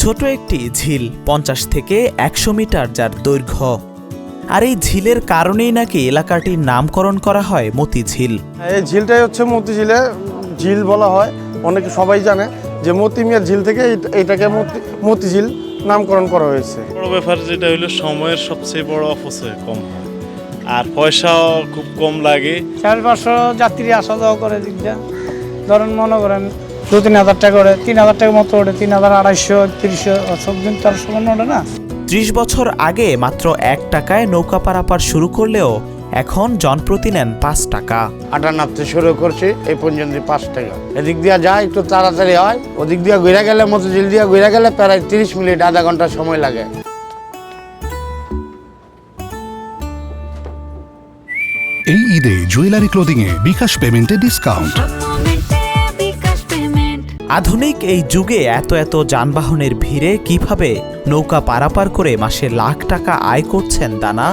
ছোট একটি ঝিল 50 থেকে 100 মিটার যার দৈর্ঘ্য। আর এই ঝিলের কারণেই নাকি এলাকাটির নামকরণ করা হয় মতি ঝিল। এই ঝিলটাই হচ্ছে মতি ঝিল বলা হয়। অনেকে সবাই জানে যে মতি মিয়ার ঝিল থেকে এটাকে মতি ঝিল নামকরণ করা হয়েছে। বড় ব্যাপার যেটা হলো সময়ের সবচেয়ে বড় অপচয় কম হয়, আর পয়সাও খুব কম লাগে। 400-500 যাত্রী আসা যাওয়া করে দিকটা ধরেন মনে করেন 2-3 হাজার টাকা করে, 3 হাজার টাকা মতো ওঠে, 3200, 300 সব দিন তার সমান ওঠে না। 30 বছর আগে মাত্র 1 টাকায় নৌকা পারাপার শুরু করলেও এখন জনপ্রতি নেন 5 টাকা। 58 শুরু করছি, এই পর্যন্ত 5 টাকা। এদিক দিয়ে যায় একটু তাড়াতাড়ি হয়, ওদিক দিয়ে ঘুরে গেলে মতিঝিল দিয়ে ঘুরে গেলে প্রায় 30 মিনিট আধা ঘন্টা সময় লাগে। এই ঈদে জুয়েলারি ক্লোদিং এ বিকাশ পেমেন্টে ডিসকাউন্ট। আধুনিক এই যুগে এত যানবাহনের ভিড়ে কিভাবে নৌকা পারাপার করে মাসে লাখ টাকা আয় করছেন দানা?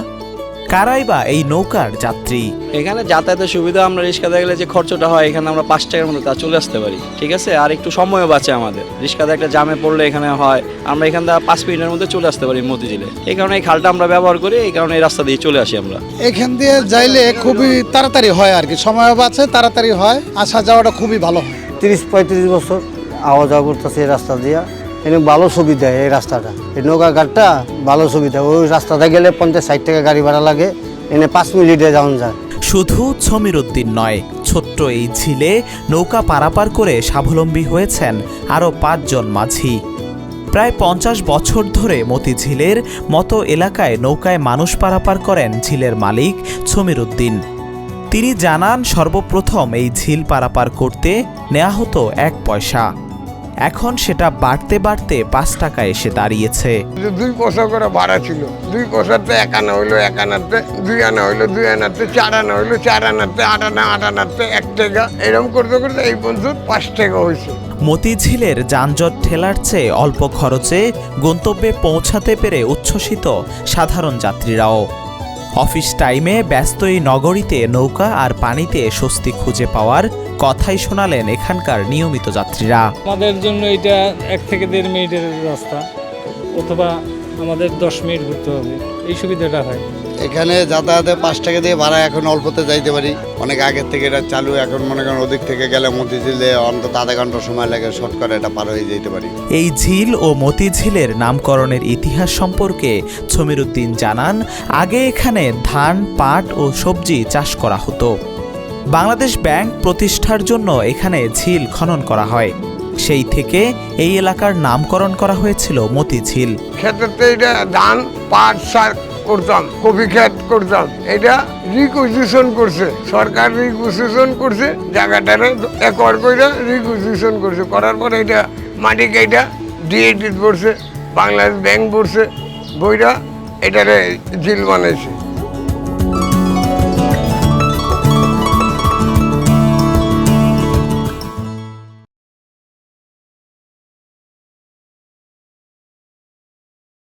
কারাই বা এই নৌকার যাত্রী? এখানে যাতায়াতের সুবিধা, আমরা রিক্সাতে গেলে যে খরচটা হয় এখানে আমরা 5 টাকার মতো তা চলে আসতে পারি, ঠিক আছে। আর একটু সময়ও বাঁচে আমাদের। রিক্সাতে একটা জামে পড়লে এখানে হয় আমরা এখান থেকে 5 মিনিটের মধ্যে চলে আসতে পারি মতিঝিলে। এই কারণে এই খালটা আমরা ব্যবহার করি, এই কারণে এই রাস্তা দিয়ে চলে আসি আমরা। এখান দিয়ে যাইলে খুবই তাড়াতাড়ি হয় আর কি, সময়ও বাঁচে, তাড়াতাড়ি হয়, আসা যাওয়াটা খুবই ভালো হয়। 30-35 বছর আওয়া যাওয়া করতেছে এই রাস্তা দিয়া। এখানে ভালো সুবিধা এই রাস্তাটা, এই নৌকা ঘাটটা ভালো সুবিধা। ওই রাস্তাটা গেলে 50-60 টাকা গাড়ি ভাড়া লাগে, এনে 5 মিনিটে যাওয়া যায়। শুধু ছমিরুদ্দিন নয়, ছোট্ট এই ঝিলে নৌকা পারাপার করে স্বাবলম্বী হয়েছেন আরও 5 জন মাঝি। প্রায় 50 বছর ধরে মতিঝিলের মতো এলাকায় নৌকায় মানুষ পারাপার করেন ঝিলের মালিক ছমিরুদ্দিন। তিনি জানান সর্বপ্রথম এই ঝিল পারাপার করতে নেওয়া হতো 1 পয়সা, এখন সেটা বাড়তে বাড়তে 5 টাকা এসে দাঁড়িয়েছে। 2 পয়সা করে ভাড়া ছিল, 2 পয়সাতে 1 আনা হইলো 1 আনাতে, 2 আনা হইলো 2 আনাতে, 4 আনা হইলো 4 আনাতে, 8 আনাতে 1 টাকা, এরকম করতে করতে এই পর্যন্ত 5 টাকা হয়েছে। মতিঝিলের যানজট ঠেলার চেয়ে অল্প খরচে গন্তব্যে পৌঁছাতে পেরে উচ্ছ্বসিত সাধারণ যাত্রীরাও। অফিস টাইমে ব্যস্ত এই নগরীতে নৌকা আর পানিতে স্বস্তি খুঁজে পাওয়ার কথাই শোনালেন এখানকার নিয়মিত যাত্রীরা। আমাদের জন্য এটা 1 থেকে 1.5 মিনিটের রাস্তা, অথবা আমাদের 10 মিনিট ঘুরতে হবে, এই সুবিধাটা হয়। এখানে যাতায়াতে 5 টাকা দিয়ে ভাড়া এখন অল্পতে যাইতে পারি। অনেক আগের থেকে এটা চালু, এখন মনে করেন ওদিক থেকে গেলে মতিঝিলে অন্তত আধা ঘন্টা সময় লাগে, শর্ট করে এটা পার হয়ে যেতে পারি। এই ঝিল ও মতিঝিলের নামকরণের ইতিহাস সম্পর্কে ছমিরুদ্দিন জানান, আগে এখানে ধান, পাট ও সবজি চাষ করা হতো। বাংলাদেশ ব্যাংক প্রতিষ্ঠার জন্য এখানে ঝিল খনন করা হয়, সেই থেকে এই এলাকার নামকরণ করা হয়েছিল মতিঝিল। ক্ষেত্রে এটা ধান, পাট, শাক করতাম, কফি ক্ষেত করতাম। এটা রিকুইজিশন করছে সরকার, রিকুইজিশন করছে জায়গাটারে একর করে রিকুইজিশন করছে, করার পরে এটা মাটি কেটা ডিএটি পড়ছে, বাংলাদেশ ব্যাংক পড়ছে, বইটা এটারে ঝিল বানাইছে।